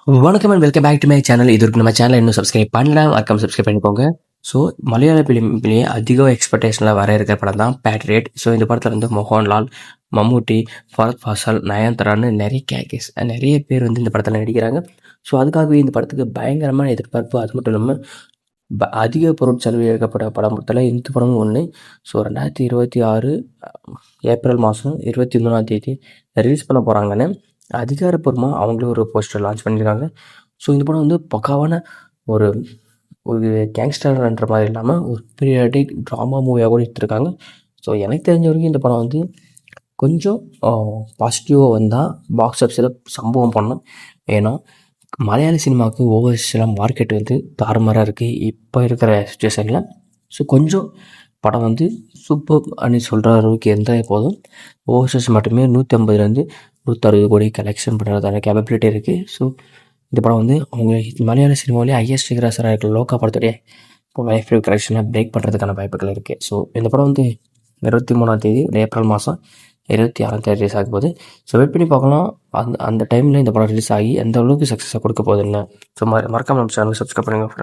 வணக்கம் and welcome back to my channel. இது வரைக்கும் நம்ம சேனலை இன்னும் சப்ஸ்கிரைப் பண்ணலாம், மறக்காம சப்ஸ்கிரைப் பண்ணிக்கோங்க. ஸோ மலையாள ஃபிலிம்லேயே அதிக எக்ஸ்பெக்டேஷனில் வர இருக்கிற படம் தான் பேட்ரியட். ஸோ இந்த படத்தில் வந்து மோகன்லால், மம்முட்டி, ஃபரத் ஃபாசல், நயன்தாரான்னு நிறைய பேர் வந்து இந்த படத்தில் நடிக்கிறாங்க. ஸோ அதுக்காகவே இந்த படத்துக்கு பயங்கரமான எதிர்பார்ப்பு. அது மட்டும் இல்லாமல் அதிக பொருட்செலவு இழக்கப்பட்ட படத்தில் இந்த படமும் ஒன்று. ஸோ 2026 ஏப்ரல் மாதம் 23ஆம் தேதி ரிலீஸ் பண்ண போகிறாங்கன்னு அதிகாரப்பூர்வமாக அவங்களே ஒரு போஸ்டர் லான்ச் பண்ணியிருக்காங்க. ஸோ இந்த படம் வந்து பக்காவான ஒரு ஒரு கேங்ஸ்டர்ன்ற மாதிரி இல்லாமல் ஒரு பீரியாடிக் ட்ராமா மூவியாக கூட எடுத்துருக்காங்க. ஸோ எனக்கு தெரிஞ்ச வரைக்கும் இந்த படம் வந்து கொஞ்சம் பாசிட்டிவாக வந்தால் பாக்ஸ் ஆஃபீஸில் சம்பவம் பண்ணணும். ஏன்னா மலையாள சினிமாவுக்கு ஓவர்சீலாம் மார்க்கெட் வந்து தாறுமாறாக இருக்குது இப்போ இருக்கிற சுச்சுவேஷனில். ஸோ கொஞ்சம் படம் வந்து சூப்பர் அப்படின்னு சொல்கிற அளவுக்கு இருந்தால் போதும். ஓவர்சீஸ் மட்டுமே 150 160 கோடி கலெக்ஷன் பண்ணுறதான கேப்பபிலிட்டி இருக்குது. ஸோ இந்த படம் வந்து அவங்க மலையாள சினிமாவிலே ஹையஸ்ட் கிராஸராக இருக்கிற லோக்கா படத்துடைய இப்போ லைஃப் கலெக்ஷனை பிரேக் பண்ணுறதுக்கான வாய்ப்புகள் இருக்குது. ஸோ இந்த படம் வந்து 23ஆம் தேதி ஏப்ரல் மாதம் 26ஆம் தேதி ரிலீஸ் ஆக போகுது. ஸோ வெயிட் பண்ணி பார்க்கலாம் அந்த டைமில் இந்த படம் ரிலீஸ் ஆகி எந்த அளவுக்கு சக்ஸஸாக கொடுக்க போகுதுன்னு. ஸோ மறக்காமல் நம்ம சேனல் சப்ஸ்கிரைப் பண்ணுங்கள் ஃப்ரெண்ட்ஸ்.